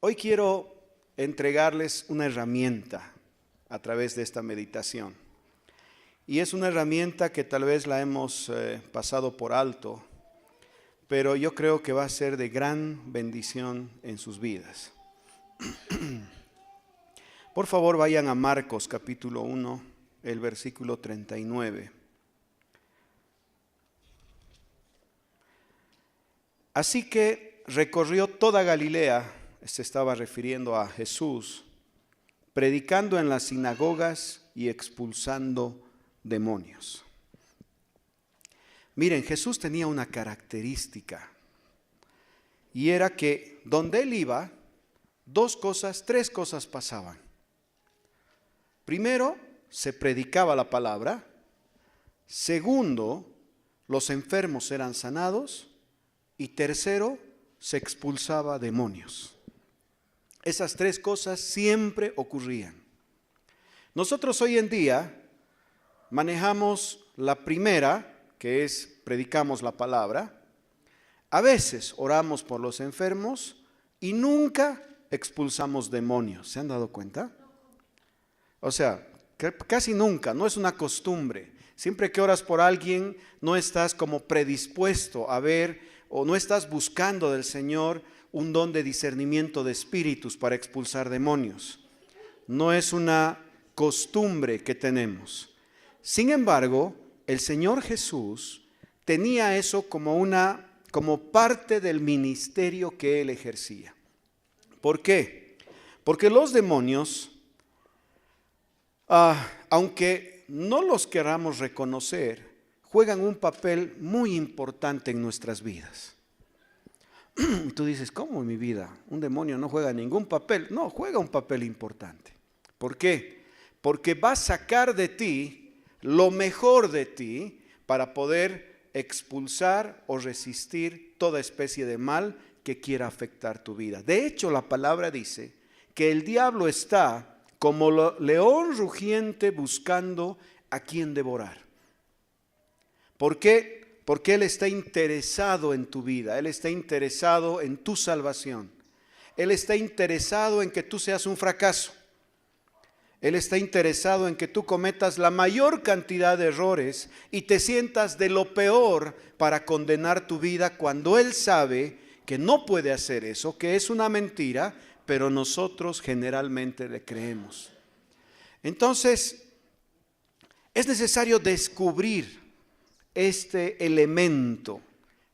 Hoy quiero entregarles una herramienta a través de esta meditación. Y es una herramienta que tal vez la hemos pasado por alto, pero yo creo que va a ser de gran bendición en sus vidas. Por favor, vayan a Marcos capítulo 1, el versículo 39. Así que recorrió toda Galilea, se estaba refiriendo a Jesús, predicando en las sinagogas y expulsando demonios. Miren, Jesús tenía una característica, y era que donde él iba, tres cosas pasaban. Primero, se predicaba la palabra. Segundo, los enfermos eran sanados. Y tercero, se expulsaba demonios. Esas tres cosas siempre ocurrían. Nosotros hoy en día manejamos la primera, que es predicamos la palabra. A veces oramos por los enfermos y nunca expulsamos demonios. ¿Se han dado cuenta? O sea, casi nunca, no es una costumbre. Siempre que oras por alguien, no estás como predispuesto a ver o no estás buscando del Señor un don de discernimiento de espíritus para expulsar demonios. No es una costumbre que tenemos. Sin embargo, el Señor Jesús tenía eso como parte del ministerio que Él ejercía. ¿Por qué? Porque los demonios, aunque no los queramos reconocer, juegan un papel muy importante en nuestras vidas. Y tú dices, ¿cómo en mi vida? Un demonio no juega ningún papel. No, juega un papel importante. ¿Por qué? Porque va a sacar de ti lo mejor de ti para poder expulsar o resistir toda especie de mal que quiera afectar tu vida. De hecho, la palabra dice que el diablo está como león rugiente buscando a quien devorar. ¿Por qué? Porque Él está interesado en tu vida, Él está interesado en tu salvación, Él está interesado en que tú seas un fracaso, Él está interesado en que tú cometas la mayor cantidad de errores y te sientas de lo peor para condenar tu vida cuando Él sabe que no puede hacer eso, que es una mentira, pero nosotros generalmente le creemos. Entonces, es necesario descubrir este elemento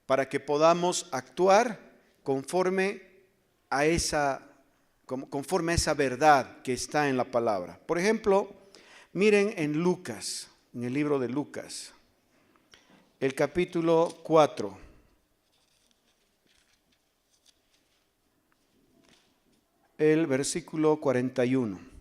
para que podamos actuar conforme a esa verdad que está en la palabra. Por ejemplo, miren en Lucas, en el libro de Lucas, el capítulo 4. El versículo 41.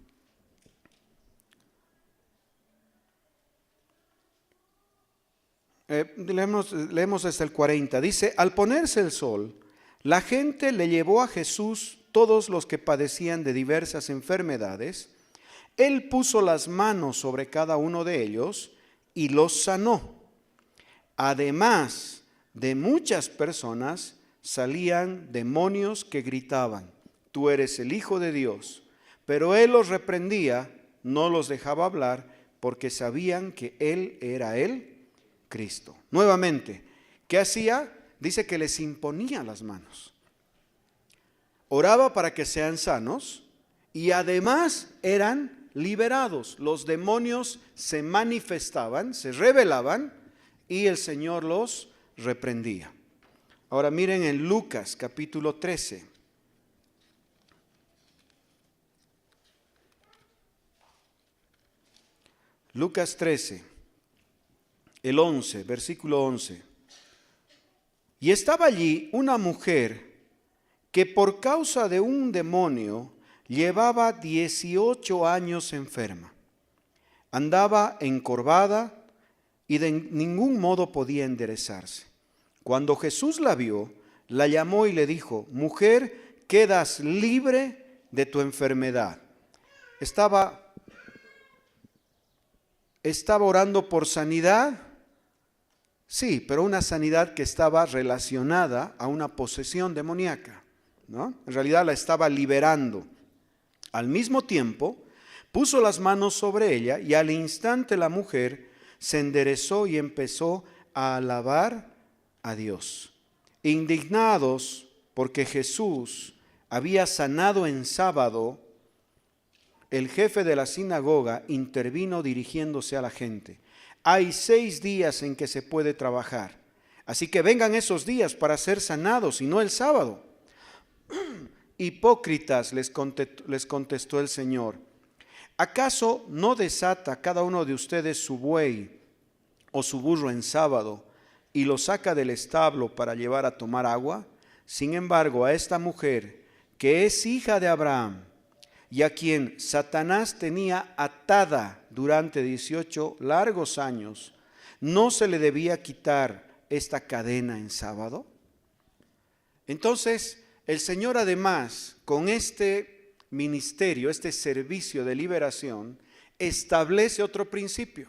Leemos hasta el 40. Dice, al ponerse el sol, la gente le llevó a Jesús todos los que padecían de diversas enfermedades. Él puso las manos sobre cada uno de ellos y los sanó. Además de muchas personas salían demonios que gritaban, tú eres el Hijo de Dios. Pero Él los reprendía, no los dejaba hablar, porque sabían que Él era el Cristo. Nuevamente, ¿qué hacía? Dice que les imponía las manos. Oraba para que sean sanos y además eran liberados. Los demonios se manifestaban, se rebelaban y el Señor los reprendía. Ahora miren en Lucas capítulo 13. Lucas 13, el 11, versículo 11. Y estaba allí una mujer que por causa de un demonio llevaba 18 años enferma. Andaba encorvada y de ningún modo podía enderezarse. Cuando Jesús la vio, la llamó y le dijo, mujer, quedas libre de tu enfermedad. Estaba orando por sanidad, sí, pero una sanidad que estaba relacionada a una posesión demoníaca. ¿no? En realidad la estaba liberando. Al mismo tiempo, puso las manos sobre ella y al instante la mujer se enderezó y empezó a alabar a Dios. Indignados porque Jesús había sanado en sábado, el jefe de la sinagoga intervino dirigiéndose a la gente. Hay 6 días en que se puede trabajar, así que vengan esos días para ser sanados y no el sábado. Hipócritas, les contestó el Señor. ¿Acaso no desata cada uno de ustedes su buey o su burro en sábado y lo saca del establo para llevar a tomar agua? Sin embargo, a esta mujer, que es hija de Abraham y a quien Satanás tenía atada durante 18 largos años, ¿no se le debía quitar esta cadena en sábado? Entonces, el Señor además, con este ministerio, este servicio de liberación, establece otro principio,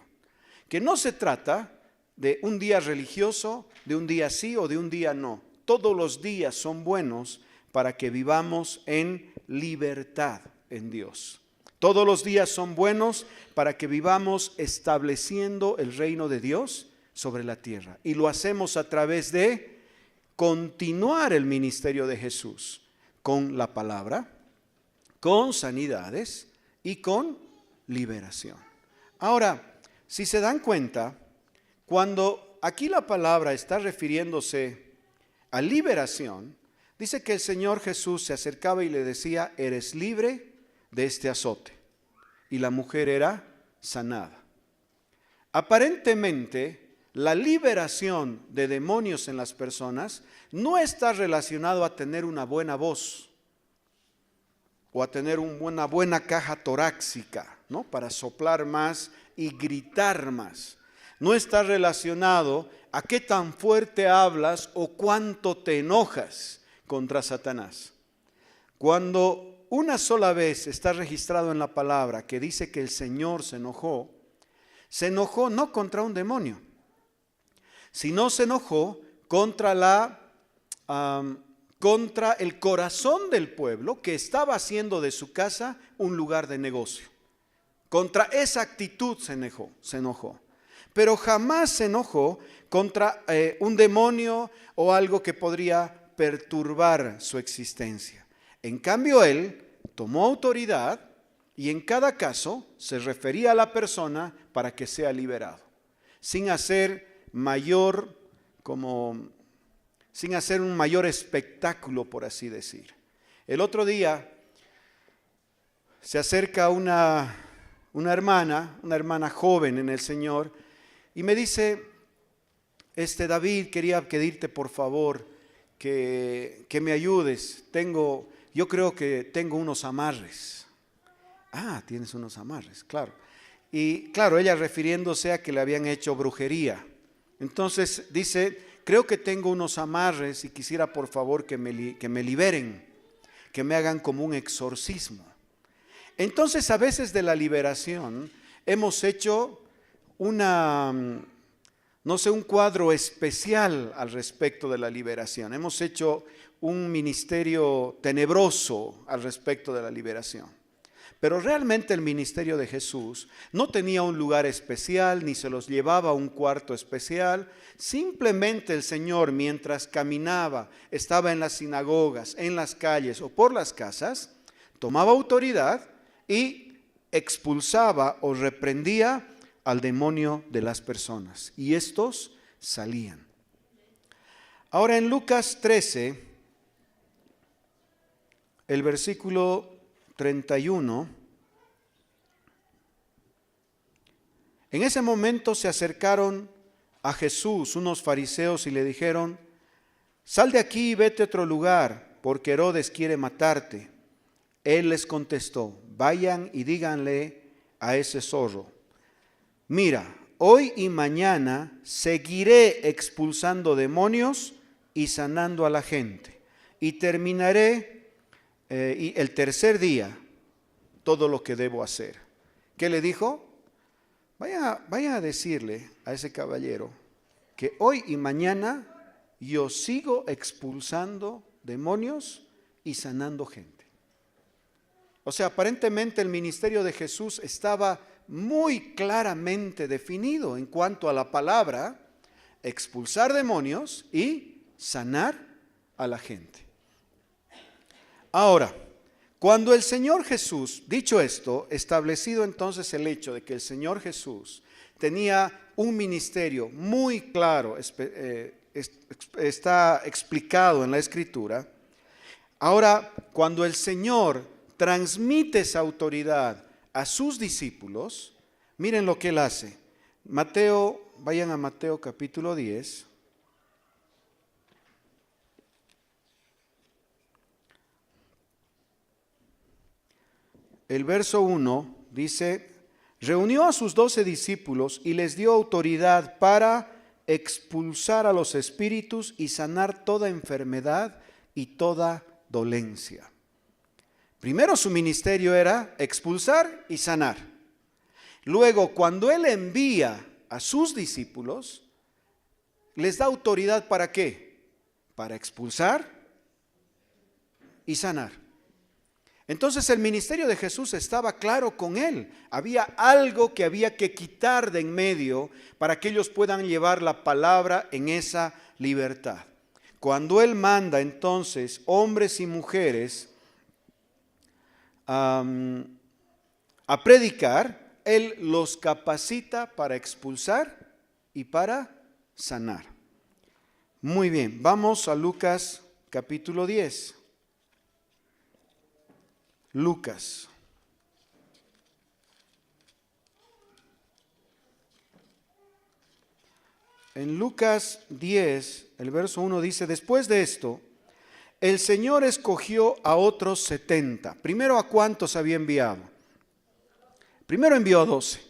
que no se trata de un día religioso, de un día sí o de un día no. Todos los días son buenos para que vivamos en libertad en Dios. Todos los días son buenos para que vivamos estableciendo el reino de Dios sobre la tierra. Y lo hacemos a través de continuar el ministerio de Jesús con la palabra, con sanidades y con liberación. Ahora, si se dan cuenta, cuando aquí la palabra está refiriéndose a liberación, dice que el Señor Jesús se acercaba y le decía, eres libre de este azote. Y la mujer era sanada. Aparentemente, la liberación de demonios en las personas no está relacionado a tener una buena voz o a tener una buena caja torácica, ¿no? Para soplar más y gritar más. No está relacionado a qué tan fuerte hablas o cuánto te enojas contra Satanás. Cuando una sola vez está registrado en la palabra que dice que el Señor se enojó no contra un demonio, sino se enojó contra contra el corazón del pueblo que estaba haciendo de su casa un lugar de negocio. Contra esa actitud se enojó. Pero jamás se enojó contra un demonio o algo que podría perturbar su existencia. En cambio, él tomó autoridad y en cada caso se refería a la persona para que sea liberado, sin hacer un mayor espectáculo, por así decir. El otro día se acerca una hermana joven en el Señor, y me dice, David, quería pedirte por favor que me ayudes. Yo creo que tengo unos amarres. Ah, tienes unos amarres, claro. Y claro, ella refiriéndose a que le habían hecho brujería. Entonces dice, creo que tengo unos amarres y quisiera por favor que me liberen, que me hagan como un exorcismo. Entonces a veces de la liberación hemos hecho un cuadro especial al respecto de la liberación. Hemos hecho un ministerio tenebroso al respecto de la liberación. Pero realmente el ministerio de Jesús no tenía un lugar especial, ni se los llevaba a un cuarto especial. Simplemente el Señor, mientras caminaba, estaba en las sinagogas, en las calles o por las casas, tomaba autoridad y expulsaba o reprendía al demonio de las personas. Y estos salían. Ahora en Lucas 13, el versículo 31, en ese momento se acercaron a Jesús unos fariseos y le dijeron, sal de aquí y vete a otro lugar, porque Herodes quiere matarte. Él les contestó, vayan y díganle a ese zorro, mira, hoy y mañana seguiré expulsando demonios y sanando a la gente, y terminaré y el tercer día todo lo que debo hacer. ¿Qué le dijo? Vaya a decirle a ese caballero que hoy y mañana yo sigo expulsando demonios y sanando gente. O sea, aparentemente el ministerio de Jesús estaba muy claramente definido en cuanto a la palabra, expulsar demonios y sanar a la gente. Ahora, cuando el Señor Jesús, dicho esto, establecido entonces el hecho de que el Señor Jesús tenía un ministerio muy claro, está explicado en la Escritura. Ahora, cuando el Señor transmite esa autoridad a sus discípulos, miren lo que Él hace. Vayan a Mateo capítulo 10. El verso 1 dice: reunió a sus 12 discípulos y les dio autoridad para expulsar a los espíritus y sanar toda enfermedad y toda dolencia. Primero su ministerio era expulsar y sanar. Luego, cuando Él envía a sus discípulos, les da autoridad ¿para qué? Para expulsar y sanar. Entonces el ministerio de Jesús estaba claro con Él. Había algo que había que quitar de en medio para que ellos puedan llevar la palabra en esa libertad. Cuando Él manda entonces hombres y mujeres a predicar, Él los capacita para expulsar y para sanar. Muy bien, vamos a Lucas capítulo 10. Lucas. En Lucas 10, el verso 1 dice: después de esto, el Señor escogió a otros 70. Primero, ¿a cuántos había enviado? Primero envió a 12.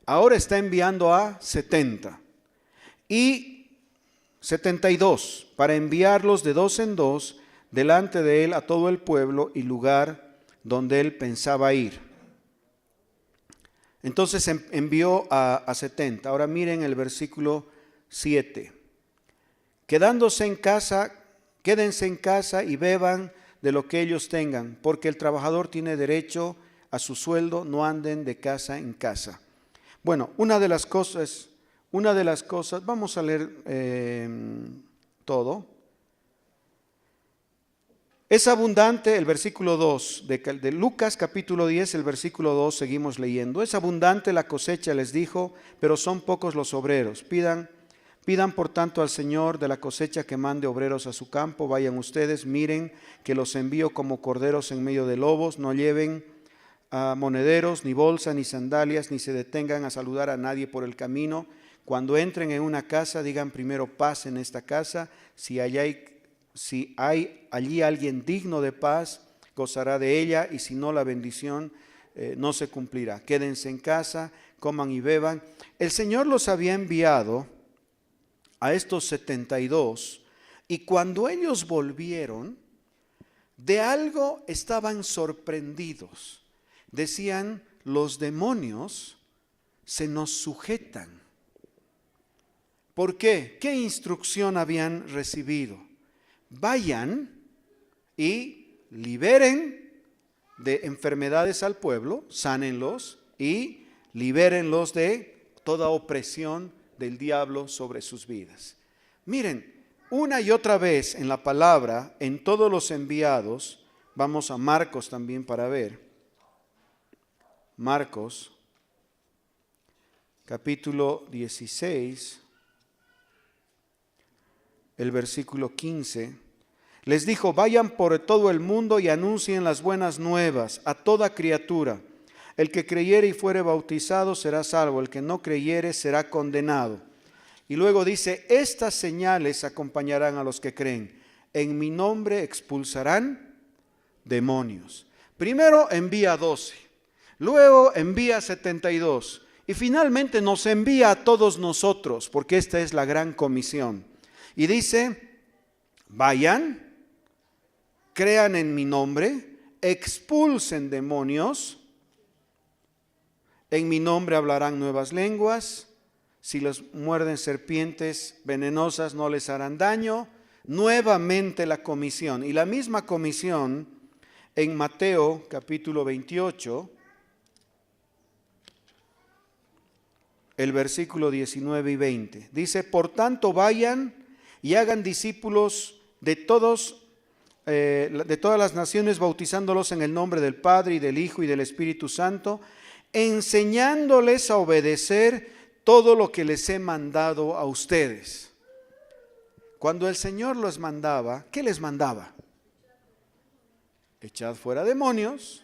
Ahora está enviando a 70. Y 72, para enviarlos de dos en dos delante de Él a todo el pueblo y lugar donde Él pensaba ir. Entonces envió a 70. Ahora miren el versículo 7. Quédense en casa y beban de lo que ellos tengan, porque el trabajador tiene derecho a su sueldo, no anden de casa en casa. Bueno, una de las cosas, vamos a leer todo. Es abundante, el versículo 2 de Lucas capítulo 10, el versículo 2, seguimos leyendo. Es abundante la cosecha, les dijo, pero son pocos los obreros. Pidan por tanto al Señor de la cosecha que mande obreros a su campo. Vayan ustedes, miren que los envío como corderos en medio de lobos. No lleven monederos, ni bolsa, ni sandalias, ni se detengan a saludar a nadie por el camino. Cuando entren en una casa, digan primero paz en esta casa. Si hay allí alguien digno de paz, gozará de ella, y si no, la bendición no se cumplirá. Quédense en casa, coman y beban. El Señor los había enviado a estos 72, y cuando ellos volvieron, de algo estaban sorprendidos. Decían: los demonios se nos sujetan. ¿Por qué? ¿Qué instrucción habían recibido? Vayan y liberen de enfermedades al pueblo, sánenlos y libérenlos de toda opresión del diablo sobre sus vidas. Miren, una y otra vez en la palabra, en todos los enviados, vamos a Marcos también para ver. Marcos, capítulo 16. El versículo 15, les dijo: vayan por todo el mundo y anuncien las buenas nuevas a toda criatura. El que creyere y fuere bautizado será salvo, el que no creyere será condenado. Y luego dice: estas señales acompañarán a los que creen. En mi nombre expulsarán demonios. Primero envía 12, luego envía 72 y finalmente nos envía a todos nosotros, porque esta es la gran comisión. Y dice: vayan, crean en mi nombre, expulsen demonios, en mi nombre hablarán nuevas lenguas, si los muerden serpientes venenosas no les harán daño, nuevamente la comisión. Y la misma comisión en Mateo capítulo 28, el versículo 19 y 20. Dice, por tanto vayan y hagan discípulos de todas las naciones, bautizándolos en el nombre del Padre y del Hijo y del Espíritu Santo, enseñándoles a obedecer todo lo que les he mandado a ustedes. Cuando el Señor los mandaba, ¿qué les mandaba? Echad fuera demonios,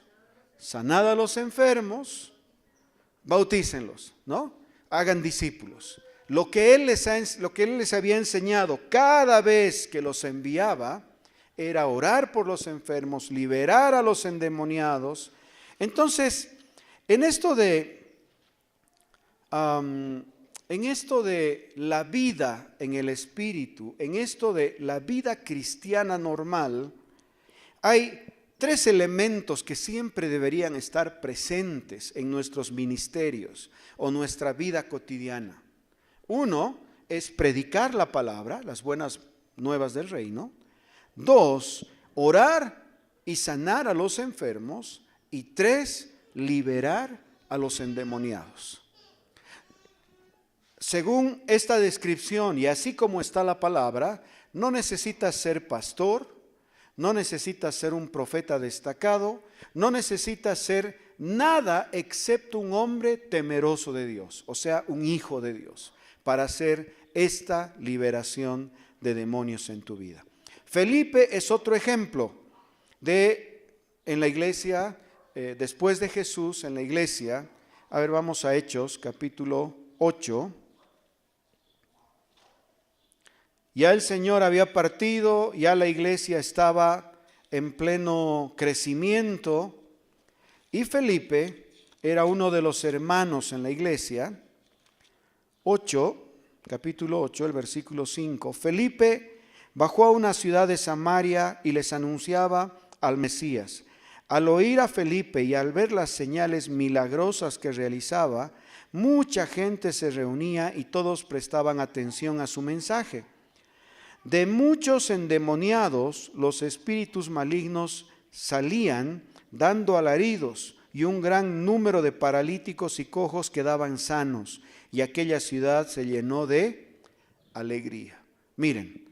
sanad a los enfermos, bautícenlos, ¿no? Hagan discípulos. Lo que Él les había enseñado cada vez que los enviaba era orar por los enfermos, liberar a los endemoniados. Entonces, en esto de la vida en el Espíritu, en esto de la vida cristiana normal, hay tres elementos que siempre deberían estar presentes en nuestros ministerios o nuestra vida cotidiana. Uno es predicar la palabra, las buenas nuevas del reino. Dos, orar y sanar a los enfermos. Y tres, liberar a los endemoniados. Según esta descripción y así como está la palabra, no necesitas ser pastor, no necesitas ser un profeta destacado, no necesitas ser nada excepto un hombre temeroso de Dios, o sea, un hijo de Dios, para hacer esta liberación de demonios en tu vida. Felipe es otro ejemplo en la iglesia, después de Jesús, en la iglesia. A ver, vamos a Hechos, capítulo 8. Ya el Señor había partido, ya la iglesia estaba en pleno crecimiento y Felipe era uno de los hermanos en la iglesia. Capítulo 8, el versículo 5. Felipe bajó a una ciudad de Samaria y les anunciaba al Mesías. Al oír a Felipe y al ver las señales milagrosas que realizaba, mucha gente se reunía y todos prestaban atención a su mensaje. De muchos endemoniados los espíritus malignos salían dando alaridos y un gran número de paralíticos y cojos quedaban sanos y aquella ciudad se llenó de alegría. Miren,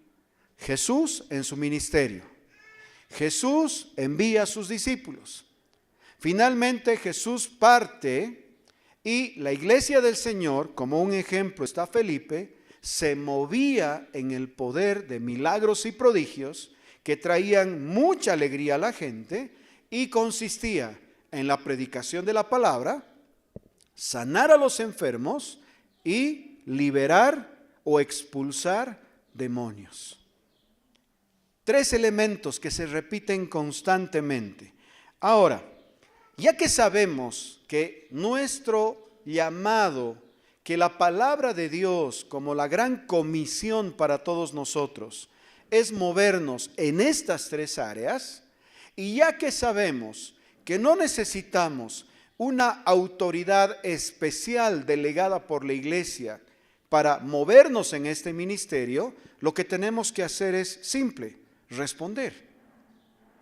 Jesús en su ministerio. Jesús envía a sus discípulos. Finalmente Jesús parte y la iglesia del Señor, como un ejemplo está Felipe, se movía en el poder de milagros y prodigios que traían mucha alegría a la gente y consistía en la predicación de la palabra, sanar a los enfermos y liberar o expulsar demonios. Tres elementos que se repiten constantemente. Ahora, ya que sabemos que nuestro llamado, que la palabra de Dios como la gran comisión para todos nosotros es movernos en estas tres áreas, y ya que sabemos que no necesitamos una autoridad especial delegada por la iglesia para movernos en este ministerio, lo que tenemos que hacer es simple, responder.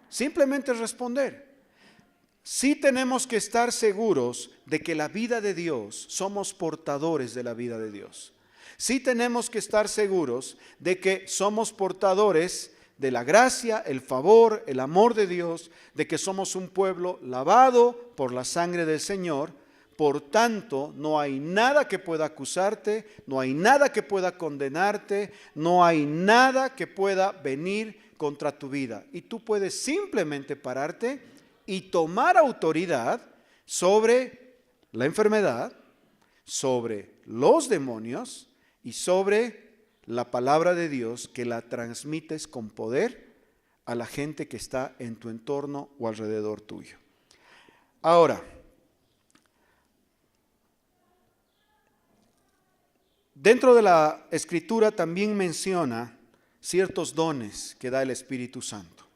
Simplemente responder. Sí tenemos que estar seguros de que la vida de Dios, somos portadores de la vida de Dios. Sí tenemos que estar seguros de que somos portadores de la gracia, el favor, el amor de Dios, de que somos un pueblo lavado por la sangre del Señor. Por tanto, no hay nada que pueda acusarte, no hay nada que pueda condenarte, no hay nada que pueda venir contra tu vida. Y tú puedes simplemente pararte y tomar autoridad sobre la enfermedad, sobre los demonios y sobre la palabra de Dios, que la transmites con poder a la gente que está en tu entorno o alrededor tuyo. Ahora, dentro de la Escritura también menciona ciertos dones que da el Espíritu Santo.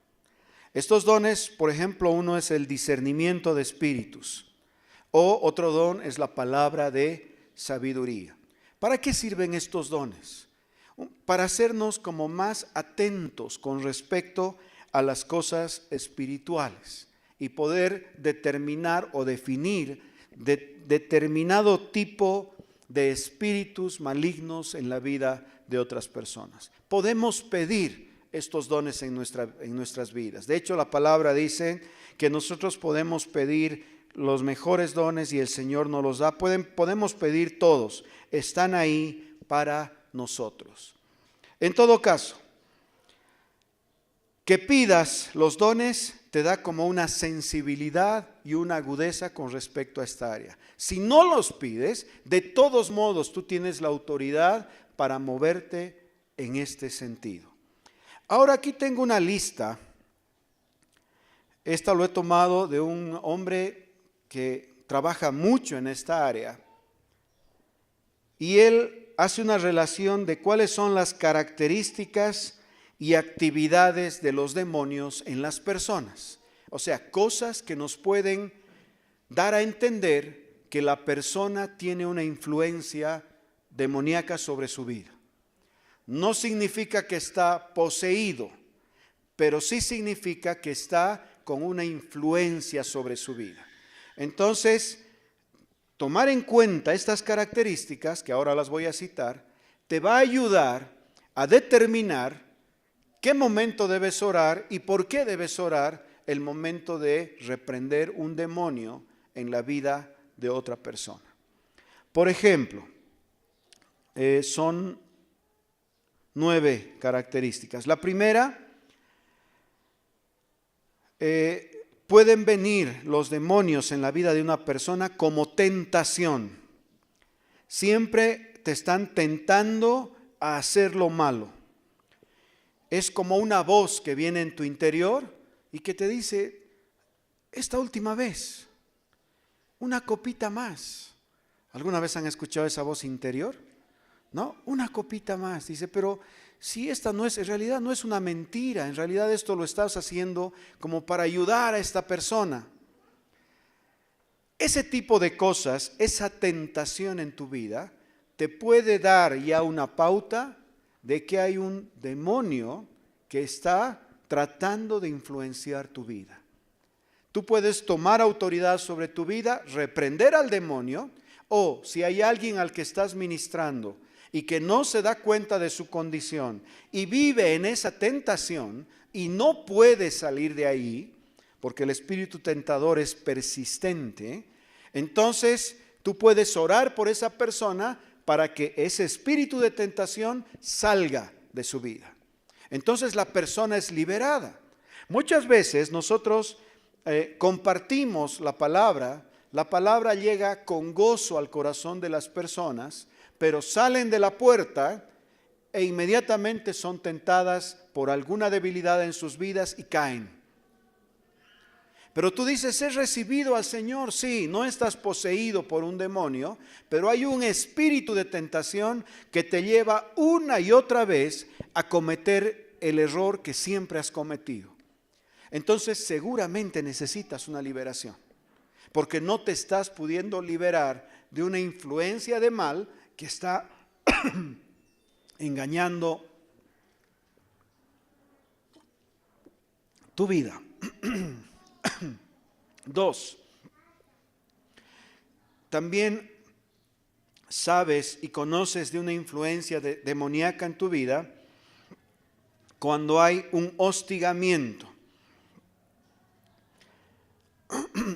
Estos dones, por ejemplo, uno es el discernimiento de espíritus, o otro don es la palabra de sabiduría. ¿Para qué sirven estos dones? para hacernos como más atentos con respecto a las cosas espirituales y poder determinar o definir determinado tipo de espíritus malignos en la vida de otras personas. Podemos pedir estos dones en nuestras vidas. De hecho, la palabra dice que nosotros podemos pedir los mejores dones y el Señor nos los da. Podemos pedir todos, están ahí para nosotros. En todo caso, que pidas los dones te da como una sensibilidad y una agudeza con respecto a esta área. Si no los pides, de todos modos tú tienes la autoridad para moverte en este sentido. Ahora aquí tengo una lista. Esta lo he tomado de un hombre que trabaja mucho en esta área. Y él hace una relación de cuáles son las características y actividades de los demonios en las personas. O sea, cosas que nos pueden dar a entender que la persona tiene una influencia demoníaca sobre su vida. No significa que está poseído, pero sí significa que está con una influencia sobre su vida. Entonces, tomar en cuenta estas características, que ahora las voy a citar, te va a ayudar a determinar qué momento debes orar y por qué debes orar el momento de reprender un demonio en la vida de otra persona. Por ejemplo, son 9 características. La primera, pueden venir los demonios en la vida de una persona como tentación. Siempre te están tentando a hacer lo malo. Es como una voz que viene en tu interior y que te dice, esta última vez, una copita más. ¿Alguna vez han escuchado esa voz interior? ¿No? Una copita más. Dice, pero si esta no es, en realidad no es una mentira, en realidad esto lo estás haciendo como para ayudar a esta persona. Ese tipo de cosas, esa tentación en tu vida, te puede dar ya una pauta de que hay un demonio que está tratando de influenciar tu vida. Tú puedes tomar autoridad sobre tu vida, reprender al demonio, o si hay alguien al que estás ministrando y que no se da cuenta de su condición y vive en esa tentación y no puede salir de ahí, porque el espíritu tentador es persistente, entonces tú puedes orar por esa persona para que ese espíritu de tentación salga de su vida. Entonces la persona es liberada. Muchas veces nosotros compartimos la palabra llega con gozo al corazón de las personas, pero salen de la puerta e inmediatamente son tentadas por alguna debilidad en sus vidas y caen. Pero tú dices, he recibido al Señor, sí, no estás poseído por un demonio, pero hay un espíritu de tentación que te lleva una y otra vez a cometer el error que siempre has cometido. Entonces seguramente necesitas una liberación, porque no te estás pudiendo liberar de una influencia de mal que está engañando tu vida. 2. También sabes y conoces de una influencia demoníaca en tu vida cuando hay un hostigamiento.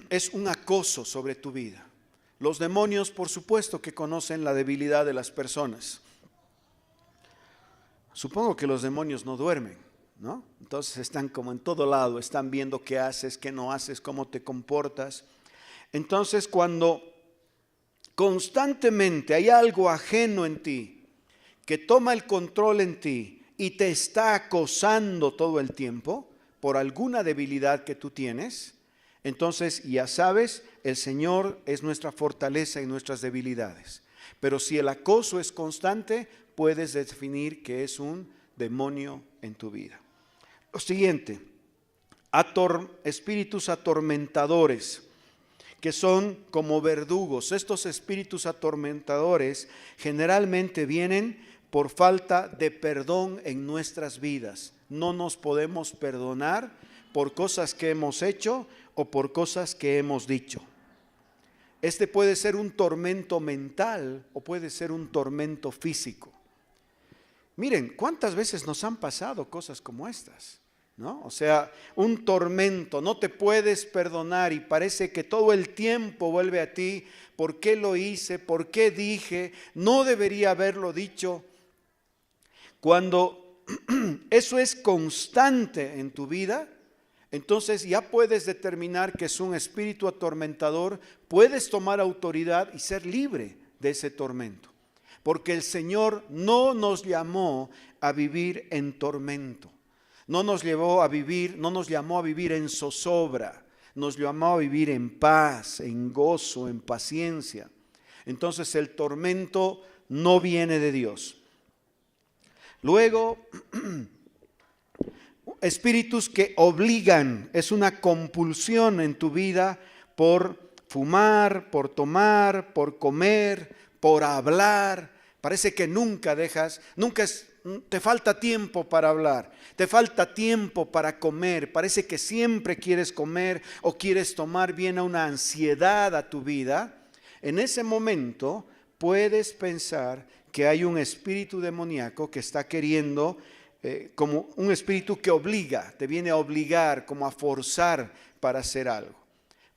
Es un acoso sobre tu vida. Los demonios, por supuesto, que conocen la debilidad de las personas. Supongo que los demonios no duermen, ¿no? Entonces están como en todo lado, están viendo qué haces, qué no haces, cómo te comportas. Entonces, cuando constantemente hay algo ajeno en ti, que toma el control en ti y te está acosando todo el tiempo por alguna debilidad que tú tienes, entonces ya sabes, el Señor es nuestra fortaleza y nuestras debilidades. Pero si el acoso es constante, puedes definir que es un demonio en tu vida. Lo siguiente, espíritus atormentadores, que son como verdugos. Estos espíritus atormentadores generalmente vienen por falta de perdón en nuestras vidas. No nos podemos perdonar por cosas que hemos hecho o por cosas que hemos dicho. Este puede ser un tormento mental o puede ser un tormento físico. Miren, ¿cuántas veces nos han pasado cosas como estas? ¿No? O sea, un tormento, no te puedes perdonar y parece que todo el tiempo vuelve a ti. ¿Por qué lo hice? ¿Por qué dije? No debería haberlo dicho. Cuando eso es constante en tu vida, entonces ya puedes determinar que es un espíritu atormentador, puedes tomar autoridad y ser libre de ese tormento. Porque el Señor no nos llamó a vivir en tormento. No nos llamó a vivir en zozobra, nos llamó a vivir en paz, en gozo, en paciencia. Entonces el tormento no viene de Dios. Luego, espíritus que obligan, es una compulsión en tu vida por fumar, por tomar, por comer, por hablar. Parece que nunca te falta tiempo para hablar, te falta tiempo para comer, parece que siempre quieres comer o quieres tomar, viene una ansiedad a tu vida. En ese momento puedes pensar que hay un espíritu demoníaco que está queriendo, como un espíritu que obliga, te viene a obligar, como a forzar para hacer algo.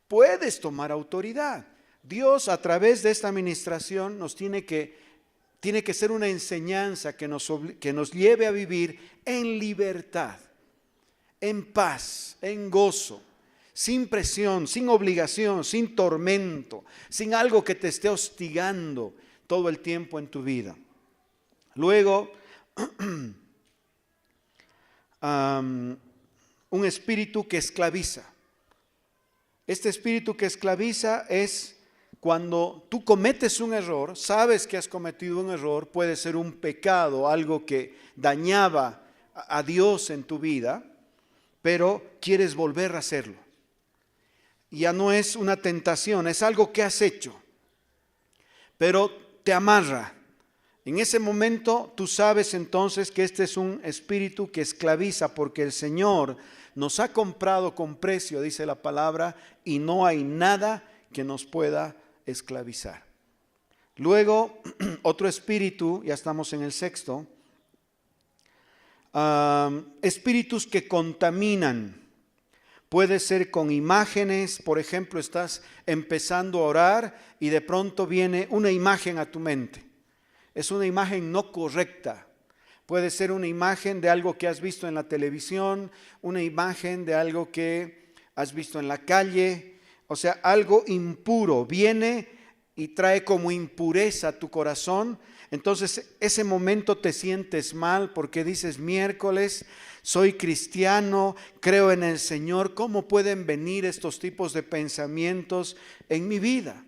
Puedes tomar autoridad. Dios a través de esta administración tiene que ser una enseñanza que nos lleve a vivir en libertad, en paz, en gozo, sin presión, sin obligación, sin tormento, sin algo que te esté hostigando todo el tiempo en tu vida. Luego, un espíritu que esclaviza. Este espíritu que esclaviza es cuando tú cometes un error, sabes que has cometido un error, puede ser un pecado, algo que dañaba a Dios en tu vida, pero quieres volver a hacerlo. Ya no es una tentación, es algo que has hecho, pero te amarra. En ese momento tú sabes entonces que este es un espíritu que esclaviza, porque el Señor nos ha comprado con precio, dice la palabra, y no hay nada que nos pueda esclavizar. Luego, otro espíritu, ya estamos en el sexto, espíritus que contaminan. Puede ser con imágenes, por ejemplo, estás empezando a orar y de pronto viene una imagen a tu mente. Es una imagen no correcta. Puede ser una imagen de algo que has visto en la televisión, una imagen de algo que has visto en la calle, o sea, algo impuro. Viene y trae como impureza a tu corazón. Entonces, ese momento te sientes mal porque dices, miércoles, soy cristiano, creo en el Señor. ¿Cómo pueden venir estos tipos de pensamientos en mi vida?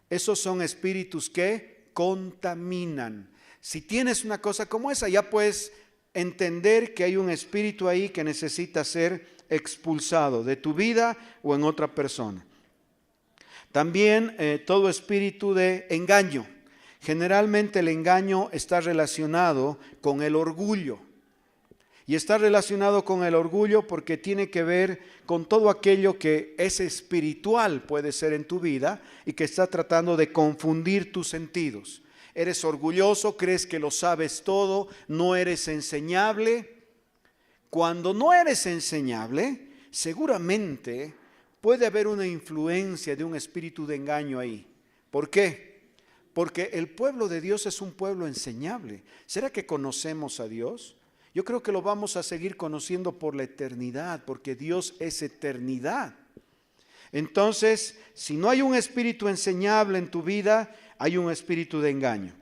Esos son espíritus que contaminan. Si tienes una cosa como esa, ya puedes entender que hay un espíritu ahí que necesita ser expulsado de tu vida o en otra persona. También todo espíritu de engaño. Generalmente el engaño está relacionado con el orgullo. Y está relacionado con el orgullo porque tiene que ver con todo aquello que es espiritual, puede ser en tu vida, y que está tratando de confundir tus sentidos. Eres orgulloso, crees que lo sabes todo, no eres enseñable. Cuando no eres enseñable, seguramente puede haber una influencia de un espíritu de engaño ahí. ¿Por qué? Porque el pueblo de Dios es un pueblo enseñable. ¿Será que conocemos a Dios? Yo creo que lo vamos a seguir conociendo por la eternidad, porque Dios es eternidad. Entonces, si no hay un espíritu enseñable en tu vida, hay un espíritu de engaño.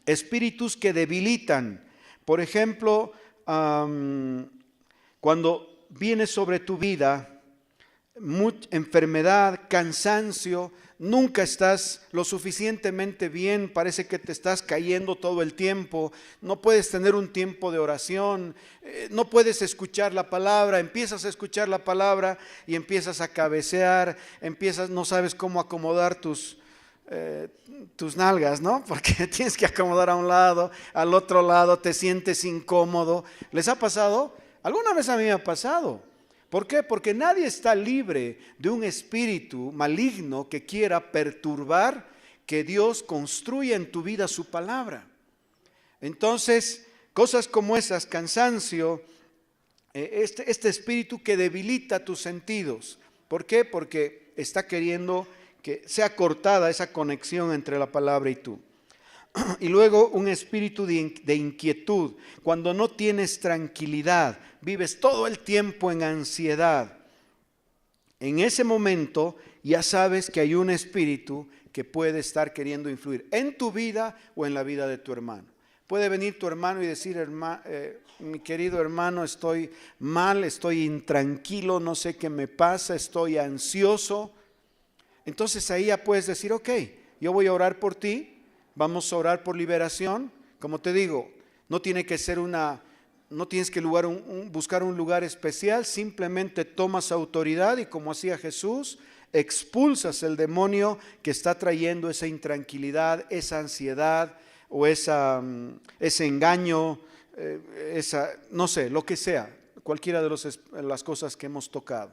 Espíritus que debilitan. Por ejemplo, cuando viene sobre tu vida enfermedad, cansancio, nunca estás lo suficientemente bien, parece que te estás cayendo todo el tiempo, no puedes tener un tiempo de oración, no puedes escuchar la palabra, empiezas a escuchar la palabra y empiezas a cabecear, no sabes cómo acomodar tus tus nalgas, ¿no? Porque tienes que acomodar a un lado, al otro lado, te sientes incómodo. ¿Les ha pasado? Alguna vez a mí me ha pasado. ¿Por qué? Porque nadie está libre de un espíritu maligno que quiera perturbar que Dios construya en tu vida su palabra. Entonces, cosas como esas, cansancio, este espíritu que debilita tus sentidos. ¿Por qué? Porque está queriendo que sea cortada esa conexión entre la palabra y tú. Y luego un espíritu de inquietud, cuando no tienes tranquilidad, vives todo el tiempo en ansiedad. En ese momento ya sabes que hay un espíritu que puede estar queriendo influir en tu vida o en la vida de tu hermano. Puede venir tu hermano y decir, mi querido hermano, estoy mal, estoy intranquilo, no sé qué me pasa, estoy ansioso. Entonces ahí ya puedes decir, ok, yo voy a orar por ti. Vamos a orar por liberación. Como te digo, no tiene que ser no tienes que buscar un lugar especial, simplemente tomas autoridad y como hacía Jesús, expulsas el demonio que está trayendo esa intranquilidad, esa ansiedad o ese engaño, no sé, lo que sea, cualquiera de las cosas que hemos tocado.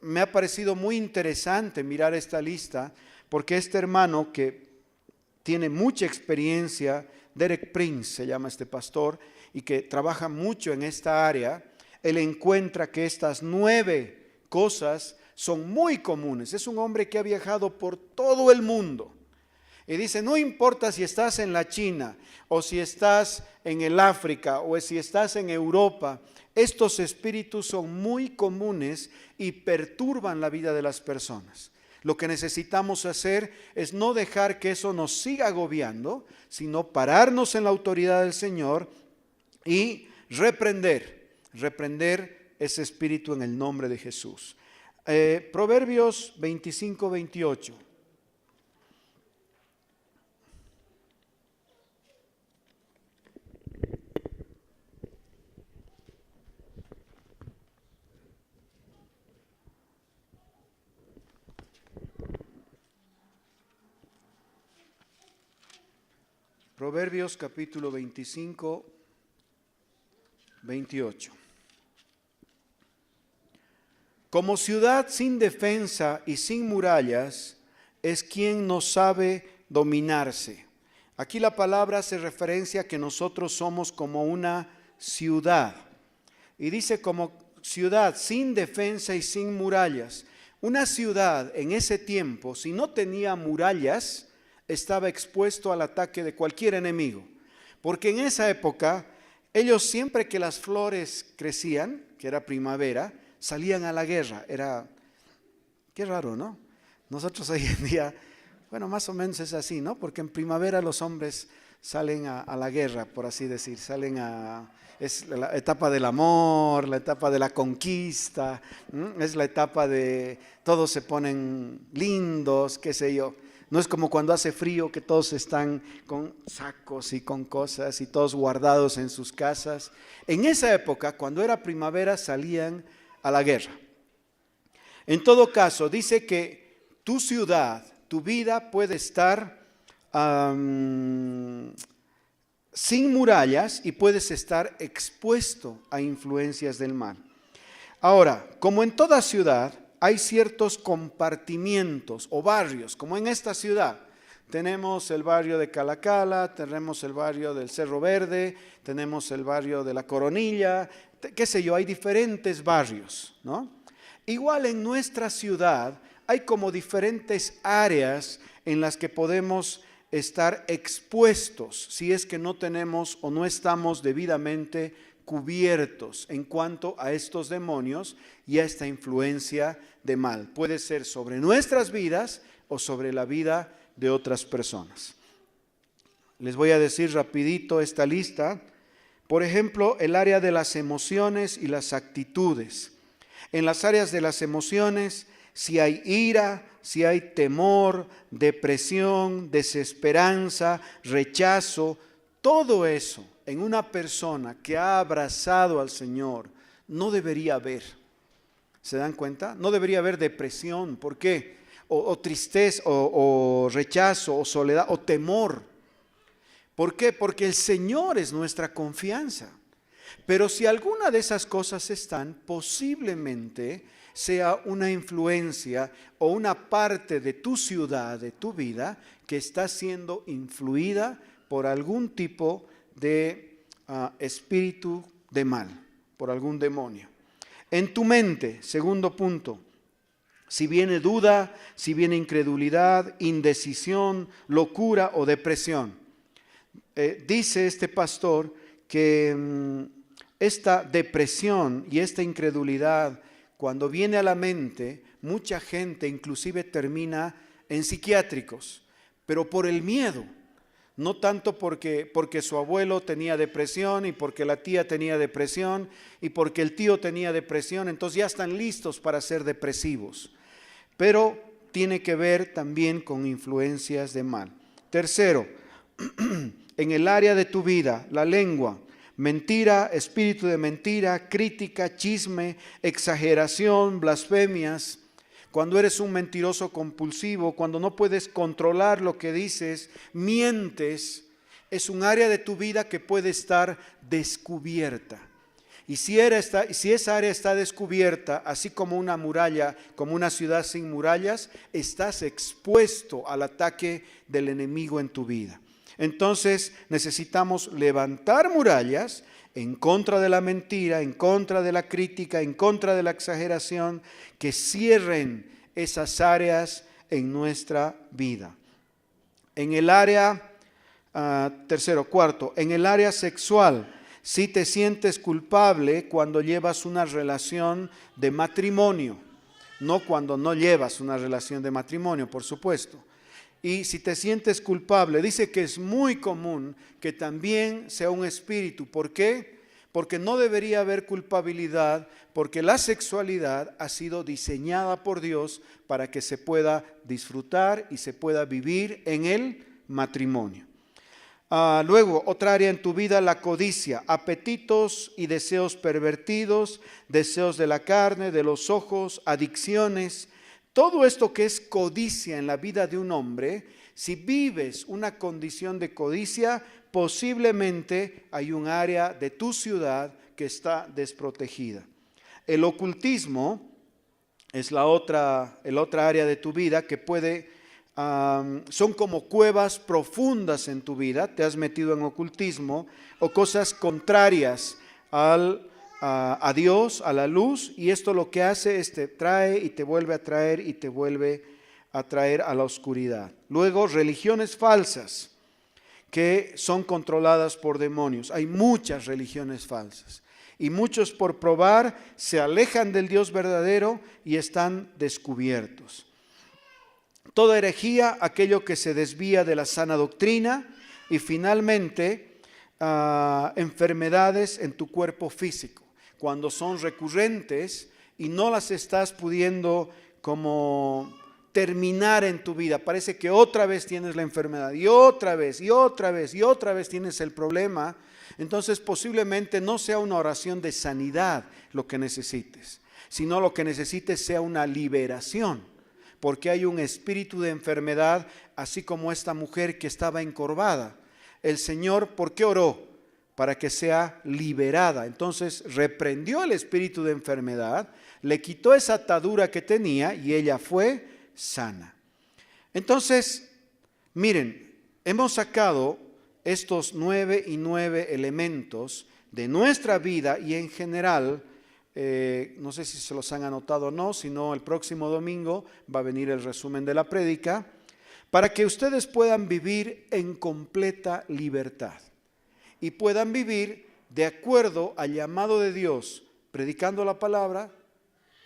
Me ha parecido muy interesante mirar esta lista porque este hermano que tiene mucha experiencia, Derek Prince se llama este pastor, y que trabaja mucho en esta área, él encuentra que estas 9 cosas son muy comunes. Es un hombre que ha viajado por todo el mundo. Y dice, no importa si estás en la China, o si estás en el África, o si estás en Europa, estos espíritus son muy comunes y perturban la vida de las personas. Lo que necesitamos hacer es no dejar que eso nos siga agobiando, sino pararnos en la autoridad del Señor y reprender ese espíritu en el nombre de Jesús. Proverbios 25, 28. Proverbios capítulo 25, 28. Como ciudad sin defensa y sin murallas es quien no sabe dominarse. Aquí la palabra hace referencia a que nosotros somos como una ciudad. Y dice como ciudad sin defensa y sin murallas. Una ciudad en ese tiempo, si no tenía murallas, estaba expuesto al ataque de cualquier enemigo. Porque en esa época, ellos siempre que las flores crecían, que era primavera, salían a la guerra. Qué raro, ¿no? Nosotros hoy en día, bueno, más o menos es así, ¿no? Porque en primavera los hombres salen a la guerra, por así decir, es la etapa del amor, la etapa de la conquista, es la etapa de todos se ponen lindos, qué sé yo. No es como cuando hace frío que todos están con sacos y con cosas y todos guardados en sus casas. En esa época, cuando era primavera, salían a la guerra. En todo caso, dice que tu ciudad, tu vida puede estar sin murallas y puedes estar expuesto a influencias del mal. Ahora, como en toda ciudad, hay ciertos compartimientos o barrios, como en esta ciudad. Tenemos el barrio de Calacala, tenemos el barrio del Cerro Verde, tenemos el barrio de la Coronilla, qué sé yo, hay diferentes barrios, ¿no? Igual en nuestra ciudad hay como diferentes áreas en las que podemos estar expuestos si es que no tenemos o no estamos debidamente cubiertos en cuanto a estos demonios y a esta influencia de mal. Puede ser sobre nuestras vidas o sobre la vida de otras personas. Les voy a decir rapidito esta lista. Por ejemplo, el área de las emociones y las actitudes. En las áreas de las emociones, si hay ira, si hay temor, depresión, desesperanza, rechazo, todo eso en una persona que ha abrazado al Señor no debería haber. ¿Se dan cuenta? No debería haber depresión. ¿Por qué? o tristeza, o rechazo, o soledad, o temor. ¿Por qué? Porque el Señor es nuestra confianza. Pero si alguna de esas cosas están, posiblemente sea una influencia o una parte de tu ciudad, de tu vida, que está siendo influida por algún tipo de espíritu de mal, por algún demonio. En tu mente, segundo punto, si viene duda, si viene incredulidad, indecisión, locura o depresión. Dice este pastor que esta depresión y esta incredulidad, cuando viene a la mente, mucha gente inclusive termina en psiquiátricos, pero por el miedo. No tanto porque su abuelo tenía depresión y porque la tía tenía depresión y porque el tío tenía depresión, entonces ya están listos para ser depresivos. Pero tiene que ver también con influencias de mal. Tercero, en el área de tu vida, la lengua, mentira, espíritu de mentira, crítica, chisme, exageración, blasfemias. Cuando eres un mentiroso compulsivo, cuando no puedes controlar lo que dices, mientes, es un área de tu vida que puede estar descubierta. Y si esa área está descubierta, así como una muralla, como una ciudad sin murallas, estás expuesto al ataque del enemigo en tu vida. Entonces necesitamos levantar murallas en contra de la mentira, en contra de la crítica, en contra de la exageración, que cierren esas áreas en nuestra vida. En el área, en el área sexual, si te sientes culpable cuando llevas una relación de matrimonio, no cuando no llevas una relación de matrimonio, por supuesto. Y si te sientes culpable, dice que es muy común que también sea un espíritu. ¿Por qué? Porque no debería haber culpabilidad, porque la sexualidad ha sido diseñada por Dios para que se pueda disfrutar y se pueda vivir en el matrimonio. Luego, otra área en tu vida, la codicia, apetitos y deseos pervertidos, deseos de la carne, de los ojos, adicciones. Todo esto que es codicia en la vida de un hombre, si vives una condición de codicia, posiblemente hay un área de tu ciudad que está desprotegida. El ocultismo es el otra área de tu vida que son como cuevas profundas en tu vida. Te has metido en ocultismo o cosas contrarias a Dios, a la luz, y esto lo que hace es te trae y te vuelve a traer y te vuelve a traer a la oscuridad. Luego, religiones falsas que son controladas por demonios. Hay muchas religiones falsas y muchos, por probar, se alejan del Dios verdadero y están descubiertos. Toda herejía, aquello que se desvía de la sana doctrina, y finalmente enfermedades en tu cuerpo físico. Cuando son recurrentes y no las estás pudiendo como terminar en tu vida, parece que otra vez tienes la enfermedad y otra vez y otra vez y otra vez tienes el problema, entonces posiblemente no sea una oración de sanidad lo que necesites, sino lo que necesites sea una liberación, porque hay un espíritu de enfermedad, así como esta mujer que estaba encorvada. El Señor, ¿por qué oró? Para que sea liberada. Entonces reprendió el espíritu de enfermedad, le quitó esa atadura que tenía y ella fue sana. Entonces, miren, hemos sacado estos 9 elementos de nuestra vida y en general, no sé si se los han anotado o no, sino el próximo domingo va a venir el resumen de la prédica, para que ustedes puedan vivir en completa libertad y puedan vivir de acuerdo al llamado de Dios, predicando la palabra,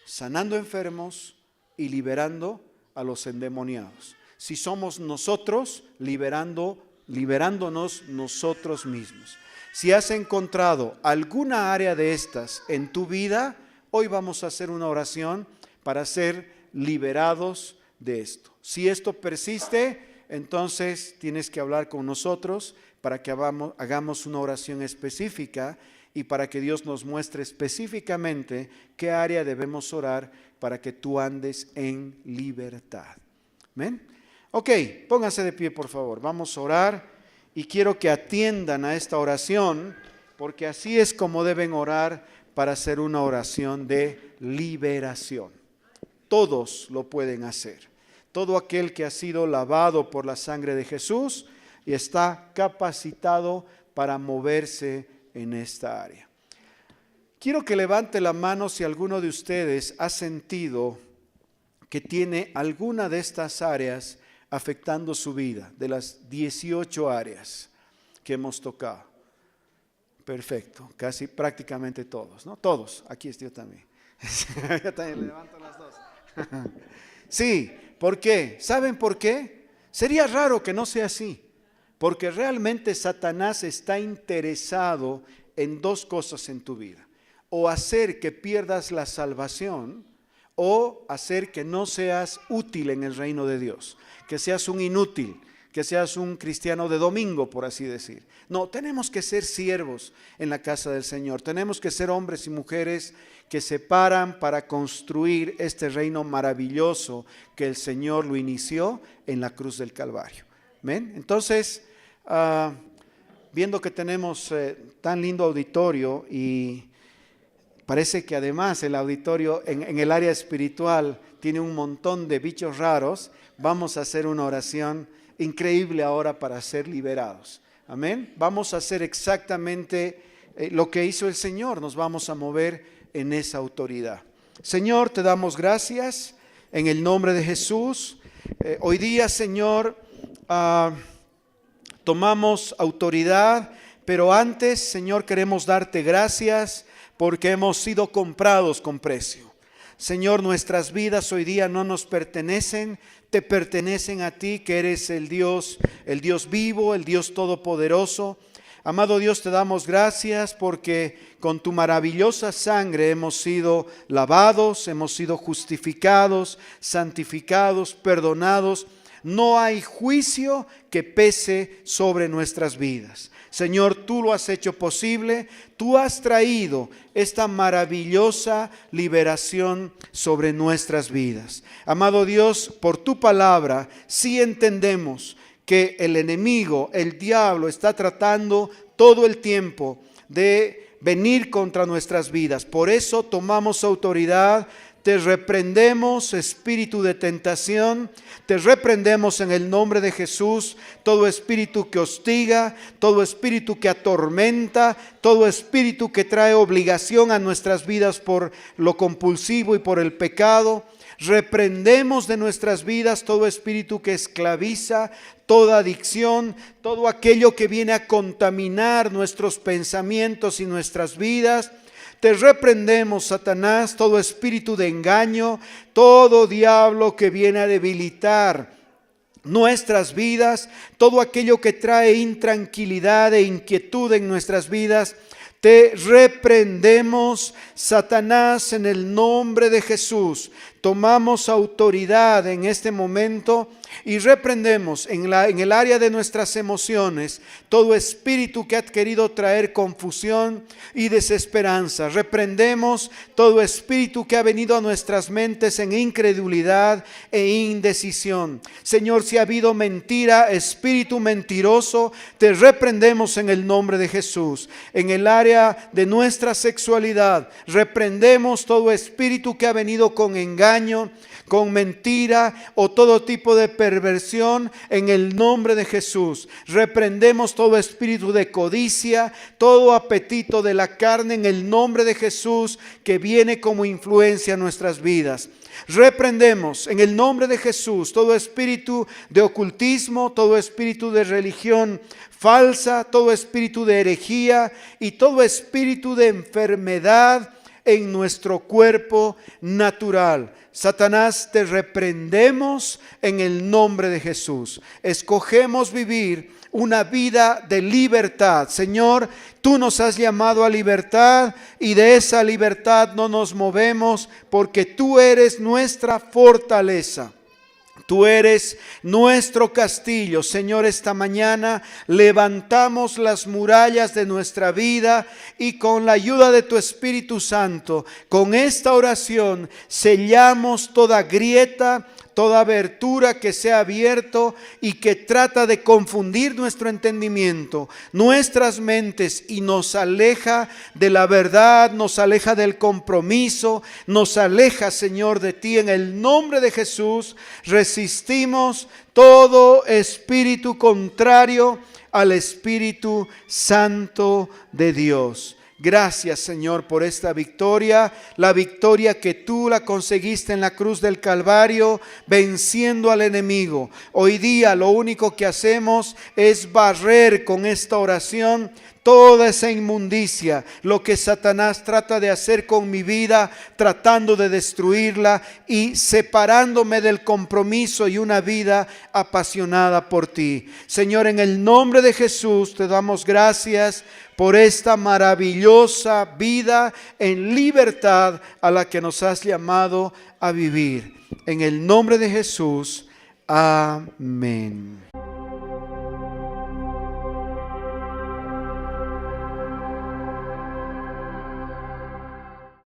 sanando enfermos y liberando a los endemoniados. Si somos nosotros, liberándonos nosotros mismos. Si has encontrado alguna área de estas en tu vida, hoy vamos a hacer una oración para ser liberados de esto. Si esto persiste, entonces tienes que hablar con nosotros para que hagamos una oración específica y para que Dios nos muestre específicamente qué área debemos orar para que tú andes en libertad. ¿Amén? Ok, pónganse de pie por favor, vamos a orar y quiero que atiendan a esta oración porque así es como deben orar para hacer una oración de liberación. Todos lo pueden hacer. Todo aquel que ha sido lavado por la sangre de Jesús y está capacitado para moverse en esta área. Quiero que levante la mano si alguno de ustedes ha sentido que tiene alguna de estas áreas afectando su vida, de las 18 áreas que hemos tocado. Perfecto, casi prácticamente todos, ¿no? Todos, aquí estoy yo también. Yo también levanto las dos. Sí, ¿por qué? ¿Saben por qué? Sería raro que no sea así, porque realmente Satanás está interesado en dos cosas en tu vida: o hacer que pierdas la salvación, o hacer que no seas útil en el reino de Dios, que seas un inútil, que seas un cristiano de domingo, por así decir. No, tenemos que ser siervos en la casa del Señor, tenemos que ser hombres y mujeres que se paran para construir este reino maravilloso que el Señor lo inició en la cruz del Calvario. ¿Ven? Entonces, viendo que tenemos tan lindo auditorio y parece que además el auditorio en el área espiritual tiene un montón de bichos raros, vamos a hacer una oración increíble ahora para ser liberados. Amén. Vamos a hacer exactamente lo que hizo el Señor, nos vamos a mover en esa autoridad. Señor, te damos gracias en el nombre de Jesús. Hoy día, Señor, tomamos autoridad, pero antes, Señor, queremos darte gracias porque hemos sido comprados con precio. Señor, nuestras vidas hoy día no nos pertenecen, te pertenecen a ti, que eres el Dios vivo, el Dios todopoderoso. Amado Dios, te damos gracias porque con tu maravillosa sangre hemos sido lavados, hemos sido justificados, santificados, perdonados. No hay juicio que pese sobre nuestras vidas. Señor, tú lo has hecho posible, tú has traído esta maravillosa liberación sobre nuestras vidas. Amado Dios, por tu palabra, sí entendemos que el enemigo, el diablo, está tratando todo el tiempo de venir contra nuestras vidas. Por eso tomamos autoridad. Te reprendemos, espíritu de tentación, te reprendemos en el nombre de Jesús, todo espíritu que hostiga, todo espíritu que atormenta, todo espíritu que trae obligación a nuestras vidas por lo compulsivo y por el pecado. Reprendemos de nuestras vidas todo espíritu que esclaviza, toda adicción, todo aquello que viene a contaminar nuestros pensamientos y nuestras vidas. Te reprendemos, Satanás, todo espíritu de engaño, todo diablo que viene a debilitar nuestras vidas, todo aquello que trae intranquilidad e inquietud en nuestras vidas. Te reprendemos, Satanás, en el nombre de Jesús. Tomamos autoridad en este momento y reprendemos en el área de nuestras emociones todo espíritu que ha querido traer confusión y desesperanza. Reprendemos todo espíritu que ha venido a nuestras mentes en incredulidad e indecisión. Señor, si ha habido mentira, espíritu mentiroso, te reprendemos en el nombre de Jesús. En el área de nuestra sexualidad, reprendemos todo espíritu que ha venido con engaño, con mentira o todo tipo de perversión en el nombre de Jesús. Reprendemos todo espíritu de codicia, todo apetito de la carne en el nombre de Jesús que viene como influencia a nuestras vidas. Reprendemos en el nombre de Jesús todo espíritu de ocultismo, todo espíritu de religión falsa, todo espíritu de herejía y todo espíritu de enfermedad en nuestro cuerpo natural. Satanás, te reprendemos en el nombre de Jesús. Escogemos vivir una vida de libertad. Señor, tú nos has llamado a libertad y de esa libertad no nos movemos porque tú eres nuestra fortaleza. Tú eres nuestro castillo. Señor, esta mañana levantamos las murallas de nuestra vida y con la ayuda de tu Espíritu Santo, con esta oración sellamos toda grieta, toda abertura que se ha abierto y que trata de confundir nuestro entendimiento, nuestras mentes, y nos aleja de la verdad, nos aleja del compromiso, nos aleja, Señor, de ti. En el nombre de Jesús resistimos todo espíritu contrario al Espíritu Santo de Dios. Gracias, Señor, por esta victoria, la victoria que tú la conseguiste en la cruz del Calvario, venciendo al enemigo. Hoy día lo único que hacemos es barrer con esta oración toda esa inmundicia, lo que Satanás trata de hacer con mi vida, tratando de destruirla y separándome del compromiso y una vida apasionada por ti. Señor, en el nombre de Jesús te damos gracias por esta maravillosa vida en libertad a la que nos has llamado a vivir. En el nombre de Jesús, amén.